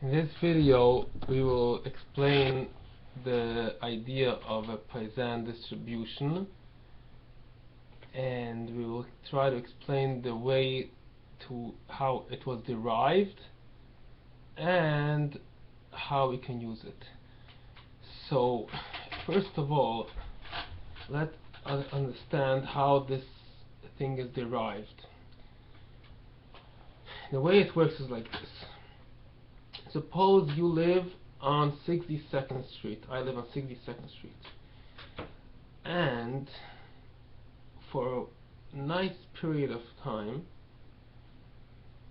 In this video, we will explain the idea of a Poisson distribution, and we will try to explain the way to how it was derived and how we can use it. So, first of all, let's understand how this thing is derived. The way it works is like this. Suppose you live on 62nd Street. I live on 62nd Street. And for a nice period of time,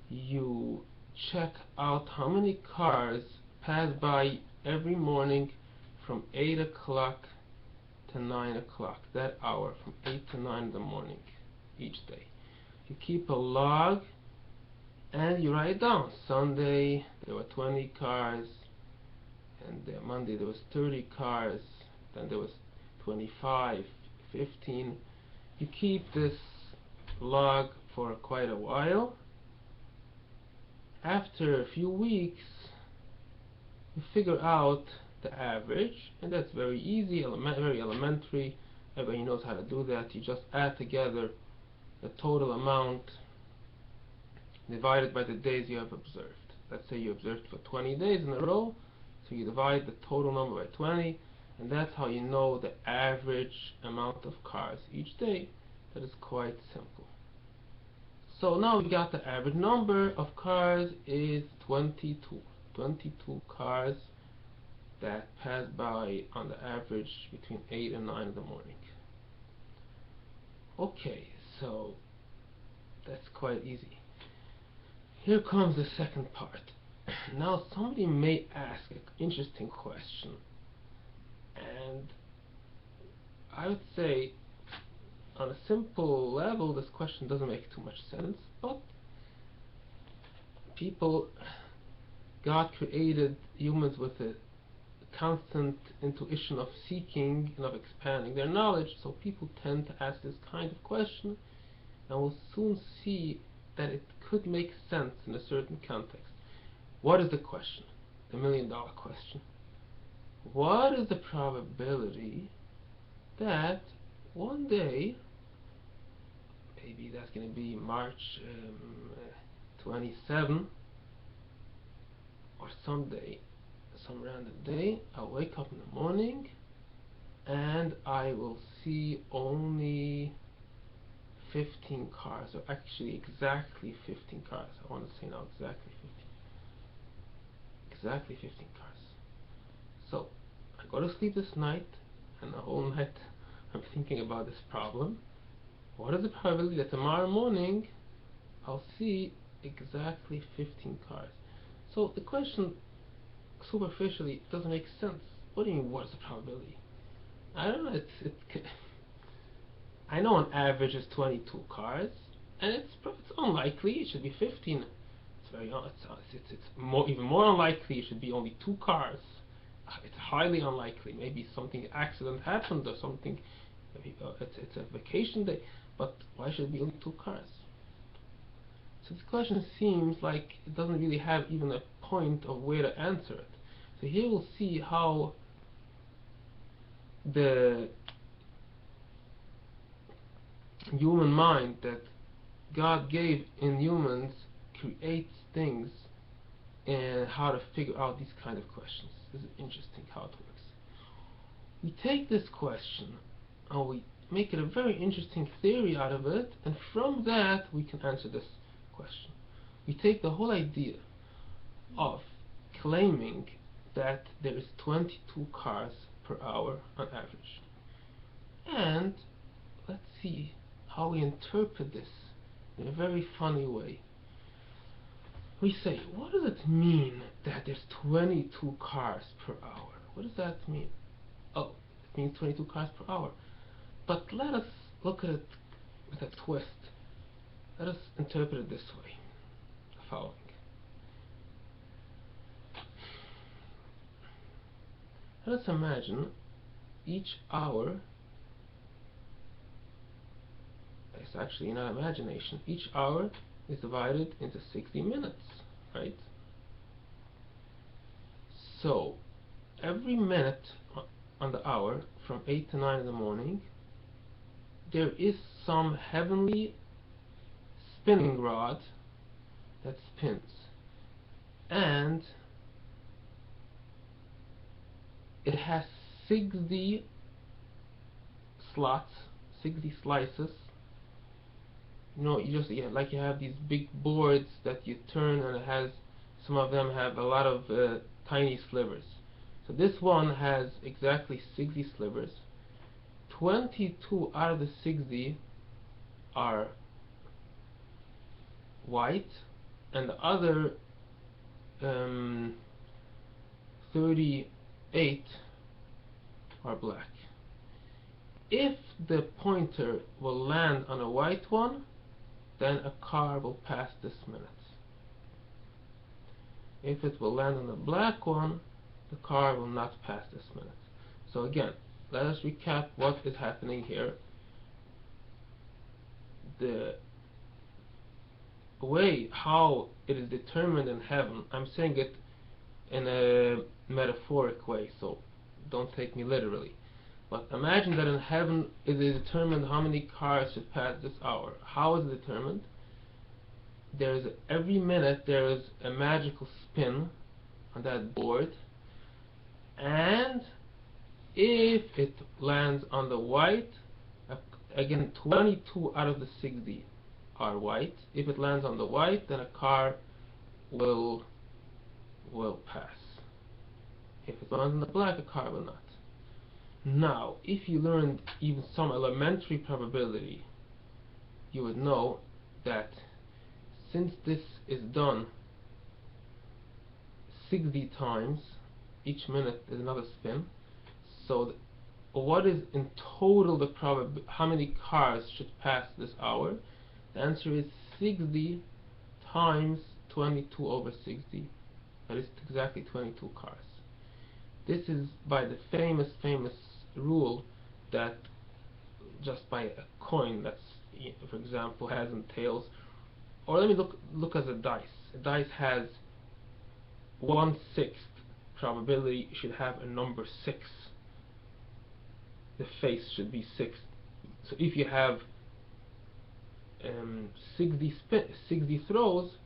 you check out how many cars pass by every morning from 8 o'clock to 9 o'clock, that hour, from 8 to 9 in the morning each day. You keep a log and you write it down. Sunday there were 20 cars, and Monday there was 30 cars, then there was 25, 15. You keep this log for quite a while. After a few weeks, you figure out the average, and that's very easy, very elementary. Everybody knows how to do that. You just add together the total amount divided by the days you have observed. Let's say you observed for 20 days in a row, so you divide the total number by 20, and that's how you know the average amount of cars each day. That is quite simple. So now we got the average number of cars is 22. 22 cars that pass by on the average between 8 and 9 in the morning. Okay, so that's quite easy. Here comes the second part. Now somebody may ask an interesting question, and I would say on a simple level this question doesn't make too much sense, but God created humans with a constant intuition of seeking and of expanding their knowledge, so people tend to ask this kind of question, and we'll soon see that it could make sense in a certain context. What is the question? The million-dollar question. What is the probability that one day, maybe that's going to be March 27, or someday, some random day, I'll wake up in the morning and I will see only 15 cars, or actually exactly 15 cars. I want to say now exactly 15. Exactly 15 cars. So I go to sleep this night, and the whole night I'm thinking about this problem. What is the probability that tomorrow morning I'll see exactly 15 cars? So the question superficially doesn't make sense. What do you mean, what is the probability? I don't know. I know on average it's 22 cars, and it's unlikely it should be 15. It's even more unlikely it should be only 2 cars. It's highly unlikely. Maybe something accident happened or something. Maybe it's a vacation day. But why should it be only 2 cars? So this question seems like it doesn't really have even a point of where to answer it. So here we'll see how the human mind that God gave in humans creates things, and how to figure out these kind of questions. This is interesting how it works. We take this question and we make it a very interesting theory out of it, and from that we can answer this question. We take the whole idea of claiming that there is 22 cars per hour on average, and let's see how we interpret this in a very funny way. We say, what does it mean that there's 22 cars per hour? What does that mean? Oh, it means 22 cars per hour. But let us look at it with a twist. Let us interpret it this way. The following. Let us imagine each hour, it's actually not imagination, each hour is divided into 60 minutes, right? So every minute on the hour from 8 to 9 in the morning, there is some heavenly spinning rod that spins, and it has 60 slots, 60 slices. You know, you just, yeah, like you have these big boards that you turn, and it has, some of them have a lot of tiny slivers. So this one has exactly 60 slivers. 22 out of the 60 are white, and the other 38 are black. If the pointer will land on a white one, then a car will pass this minute. If it will land on a black one, the car will not pass this minute. So again, let us recap what is happening here. The way how it is determined in heaven, I'm saying it in a metaphoric way, so don't take me literally. But imagine that in heaven it is determined how many cars should pass this hour. How is it determined? Every minute there is a magical spin on that board, and if it lands on the white, again 22 out of the 60 are white. If it lands on the white, then a car will pass. If it lands on the black, a car will not. Now, if you learned even some elementary probability, you would know that since this is done 60 times, each minute is another spin, so what is in total the how many cars should pass this hour? The answer is 60 times 22 over 60. That is exactly 22 cars. This is by the famous rule that just by a coin that's, for example, heads and tails, or let me look at a dice. A dice has 1/6 probability it should have a number 6. The face should be 6. So if you have 60 throws,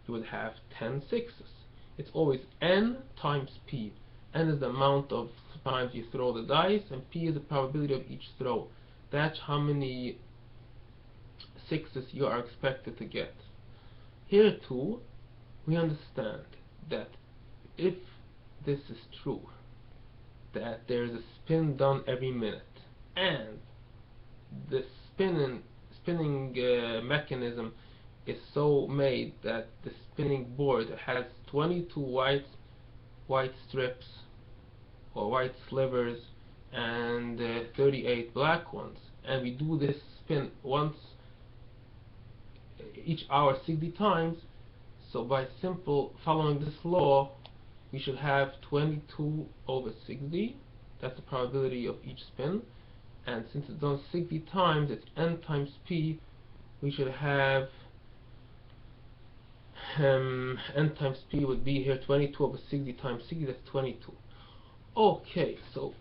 you would have 10 sixes. It's always n times p. N is the amount of times you throw the dice, and p is the probability of each throw. That's how many sixes you are expected to get. Here too, we understand that if this is true, that there is a spin done every minute, and the spinning mechanism is so made that the spinning board has 22 white strips or white slivers and 38 black ones, and we do this spin once each hour 60 times. So by simple following this law, we should have 22 over 60. That's the probability of each spin, and since it's done 60 times, it's n times p. We should have n times p would be here 22 over 60 times 60. That's 22. Okay, so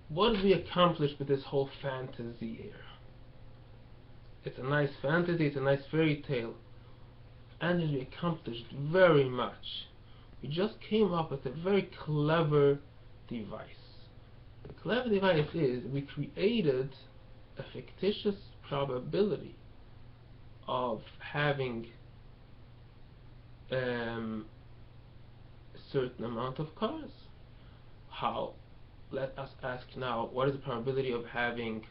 what did we accomplish with this whole fantasy here? It's a nice fantasy, it's a nice fairy tale, and we accomplished very much. We just came up with a very clever device. The clever device is we created a fictitious probability of having a certain amount of cars. How? Let us ask now, what is the probability of having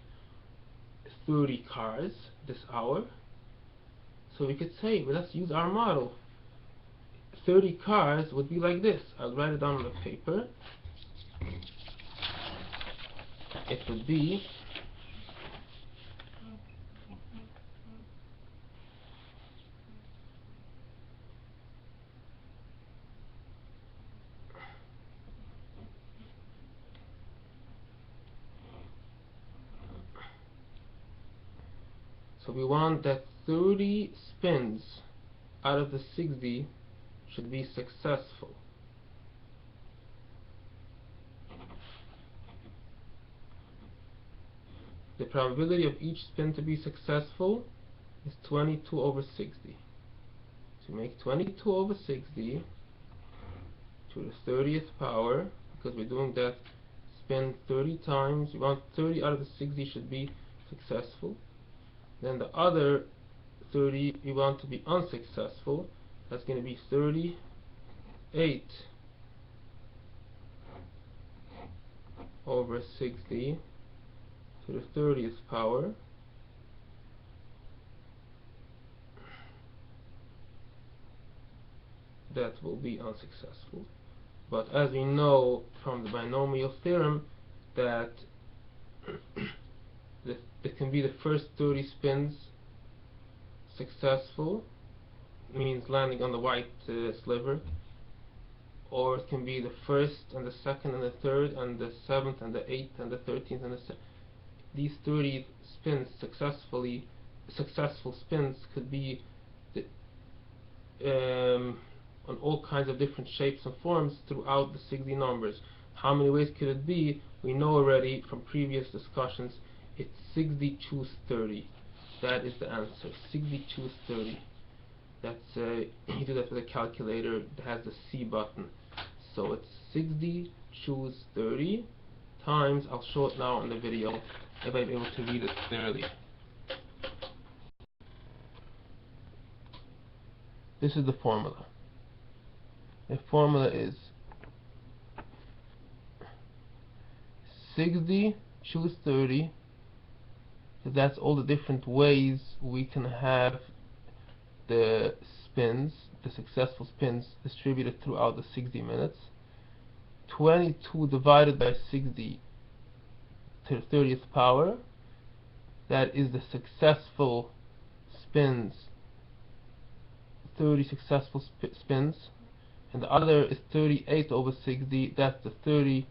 30 cars this hour? So we could say, well, let's use our model. 30 cars would be like this. I'll write it down on the paper. It would be so we want that 30 spins out of the 60 should be successful. the probability of each spin to be successful is 22 over 60. So make 22 over 60 to the 30th power, because we're doing that spin 30 times. We want 30 out of the 60 should be successful. Then the other 30 we want to be unsuccessful. That's going to be 38 over 60 to the 30th power. That will be unsuccessful. But as we know from the binomial theorem that it can be the first 30 spins successful, means landing on the white sliver, or it can be the first and the second and the third and the 7th and the 8th and the 13th and the these 30 spins successful spins could be the, on all kinds of different shapes and forms throughout the 60 numbers. How many ways could it be? We know already from previous discussions. It's 60 choose 30. That is the answer. 60 choose 30. That's you do that with a calculator that has the C button. So it's 60 choose 30 times. I'll show it now in the video if I'm able to read it clearly. This is the formula. The formula is 60 choose 30, because that's all the different ways we can have the spins, the successful spins distributed throughout the 60 minutes. 22 divided by 60 to the 30th power, that is the successful spins, 30 successful spins, and the other is 38 over 60, that's the 30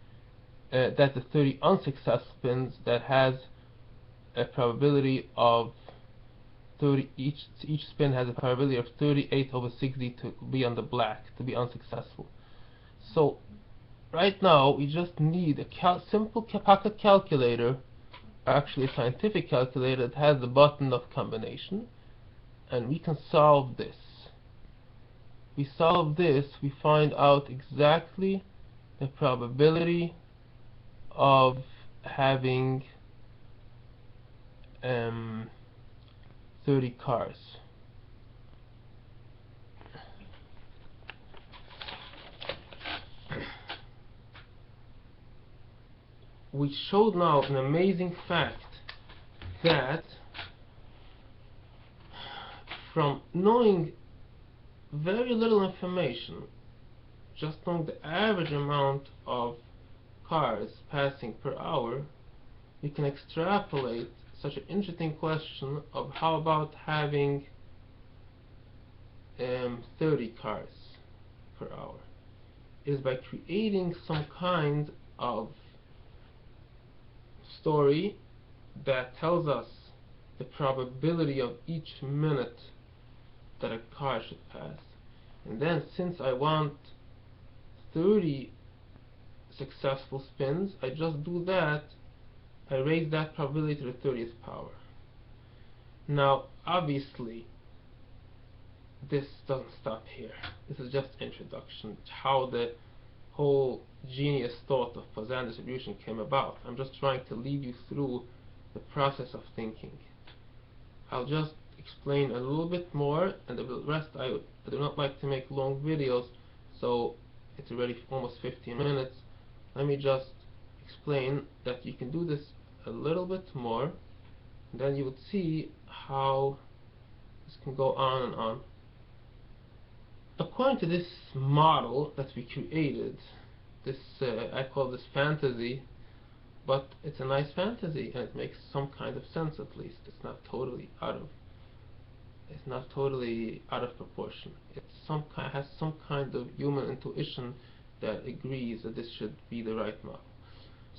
unsuccessful spins that has a probability of 30, each spin has a probability of 38 over 60 to be on the black, to be unsuccessful. So right now we just need a simple pocket calculator, actually a scientific calculator that has the button of combination, and we can solve this. We solve this, we find out exactly the probability of having 30 cars. We showed now an amazing fact that from knowing very little information, just knowing the average amount of cars passing per hour, we can extrapolate such an interesting question of how about having 30 cars per hour. It is by creating some kind of story that tells us the probability of each minute that a car should pass, and then since I want 30 successful spins, I just do that. I raise that probability to the 30th power. Now obviously this doesn't stop here. This is just introduction to how the whole genius thought of Poisson distribution came about. I'm just trying to lead you through the process of thinking. I'll just explain a little bit more, and the rest I do not like to make long videos, so it's already almost 15 minutes. Let me just explain that you can do this a little bit more, and then you would see how this can go on and on. According to this model that we created, this I call this fantasy, but it's a nice fantasy and it makes some kind of sense at least. It's not totally out of proportion. Has some kind of human intuition that agrees that this should be the right model.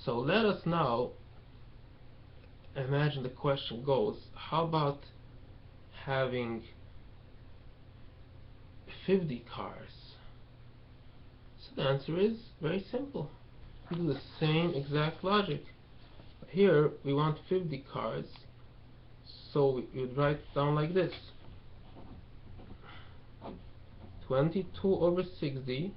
So let us now imagine the question goes, how about having 50 cars? So the answer is very simple. You do the same exact logic. Here we want 50 cars, so we would write down like this: 22 over 60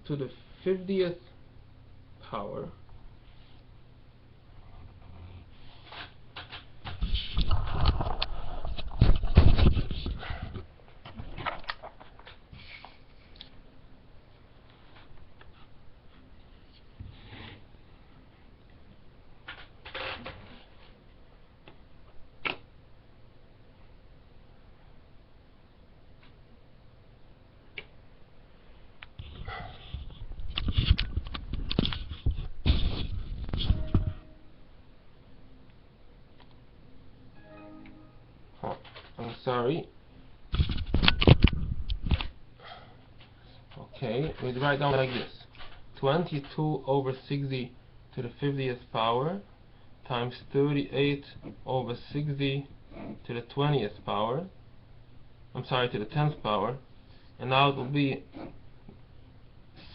to the 50th power I'm sorry. Okay, we write down like this: 22 over 60 to the 50th power times 38 over 60 to the 20th power. I'm sorry, to the 10th power. And now it will be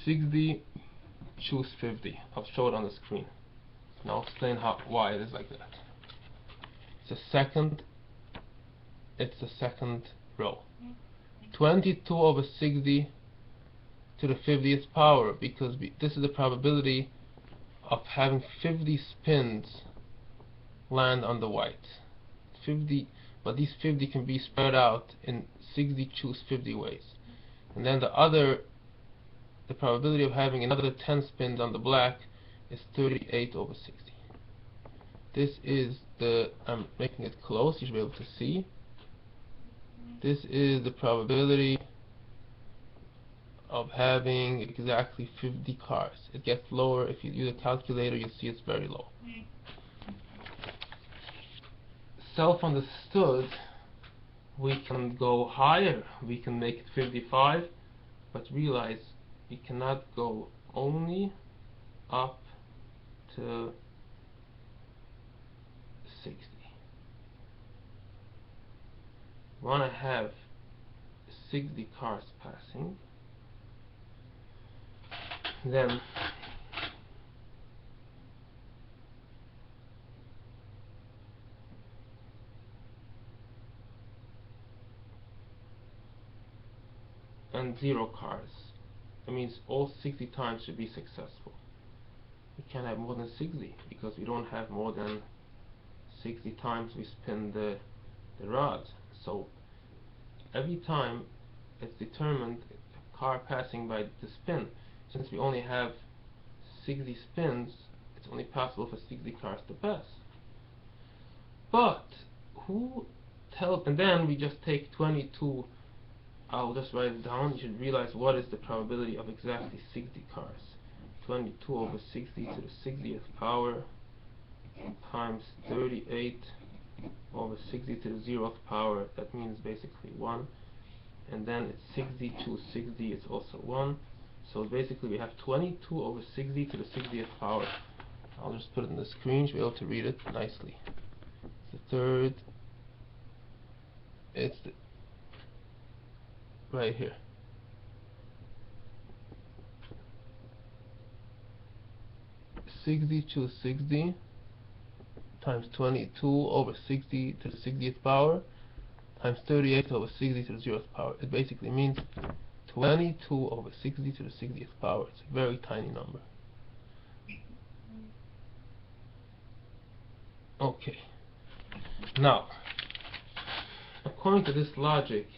60 choose 50. I'll show it on the screen. And I'll explain why it is like that. It's the second row. 22 over 60 to the 50th power, because this is the probability of having 50 spins land on the white. 50, but these 50 can be spread out in 60 choose 50 ways. And then the probability of having another 10 spins on the black is 38 over 60. This is I'm making it close, you should be able to see. This is the probability of having exactly 50 cars. It gets lower if you use a calculator. You see it's very low. Self-understood, we can go higher. We can make it 55, but realize we cannot go only up to 60. We want to have 60 cars passing. Then and 0 cars. That means all 60 times should be successful. We can't have more than 60 because we don't have more than 60 times we spin the rod. So every time it's determined a car passing by the spin. Since we only have 60 spins, it's only possible for 60 cars to pass. But and then we just take 22. I'll just write it down. You should realize what is the probability of exactly 60 cars. 22 over 60 to the 60th power times 38 over 60 to the 0th power. That means basically 1. And then it's 60 to 60, it's also 1. So basically we have 22 over 60 to the 60th power. I'll just put it on the screen to be able to read it nicely. It's the third. It's right here. (60 to 60) times 22 over 60 to the 60th power times 38 over 60 to the 0th power. It basically means 22 over 60 to the 60th power. It's a very tiny number. Okay. Now, according to this logic,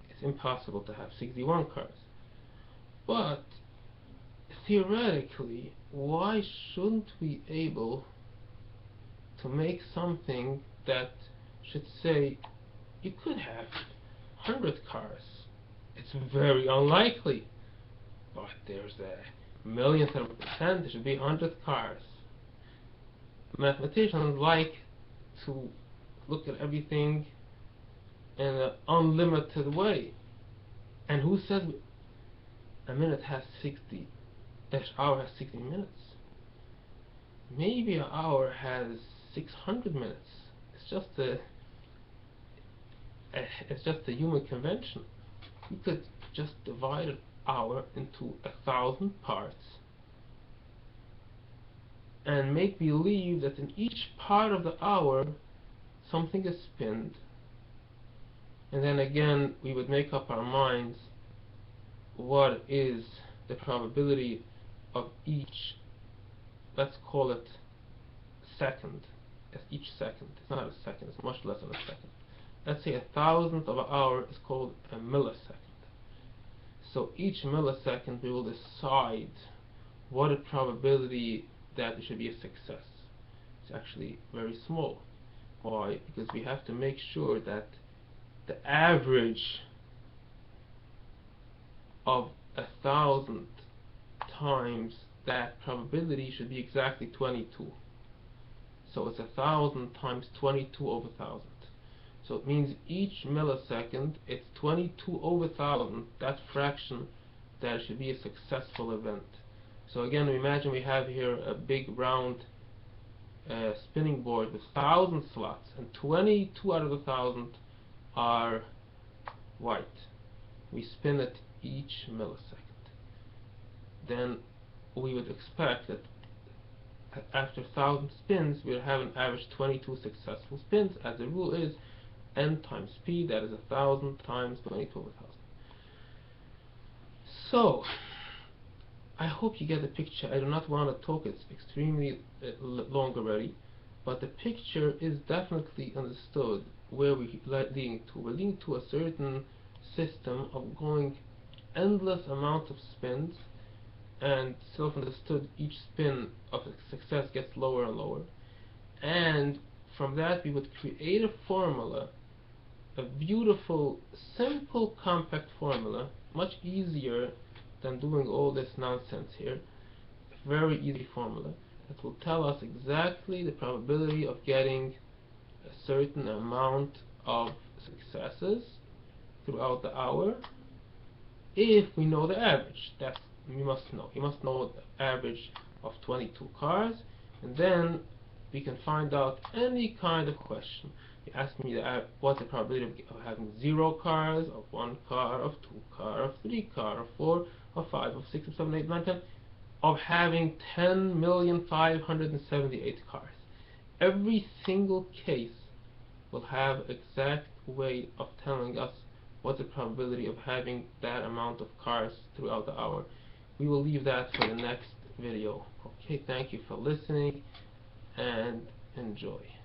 it's impossible to have 61 cars. But theoretically, why shouldn't we be able to make something that should say you could have 100 cars? It's very unlikely, but there's a millionth of a percent there should be 100 cars. Mathematicians like to look at everything in an unlimited way. And who says a minute has 60, an hour has 60 minutes? Maybe an hour has 600 minutes. It's just a human convention. We could just divide it hour into 1,000 parts and make believe that in each part of the hour something is spinned, and then again we would make up our minds what is the probability of each, let's call it second, as each second, it's not a second, it's much less than a second. Let's say 1,000th of an hour is called a millisecond. So each millisecond we will decide what the probability that it should be a success. It's actually very small. Why? Because we have to make sure that the average of 1,000 times that probability should be exactly 22. So it's 1,000 times 22 over 1,000. So it means each millisecond it's 22 over 1,000, that fraction that it should be a successful event. So again, imagine we have here a big round spinning board with 1,000 slots, and 22 out of the 1,000 are white. We spin it each millisecond. Then we would expect that after 1,000 spins we would have an average 22 successful spins, as the rule is n times p, that is 1,000 times 22 over 1,000. So I hope you get the picture. I do not want to talk, it's extremely long already, but the picture is definitely understood where we're leading to. We're leading to a certain system of going endless amount of spins, and self-understood each spin of success gets lower and lower, and from that we would create a formula, a beautiful, simple, compact formula, much easier than doing all this nonsense here. A very easy formula that will tell us exactly the probability of getting a certain amount of successes throughout the hour if we know the average. That's we must know. You must know the average of 22 cars, and then we can find out any kind of question. You ask me what's the probability of having 0 cars, of 1 car, of 2 car, of 3 car, of 4, of 5, of 6, of 7, 8, 9, 10, of having 10,578 cars. Every single case will have exact way of telling us what's the probability of having that amount of cars throughout the hour. We will leave that for the next video. Okay, thank you for listening and enjoy.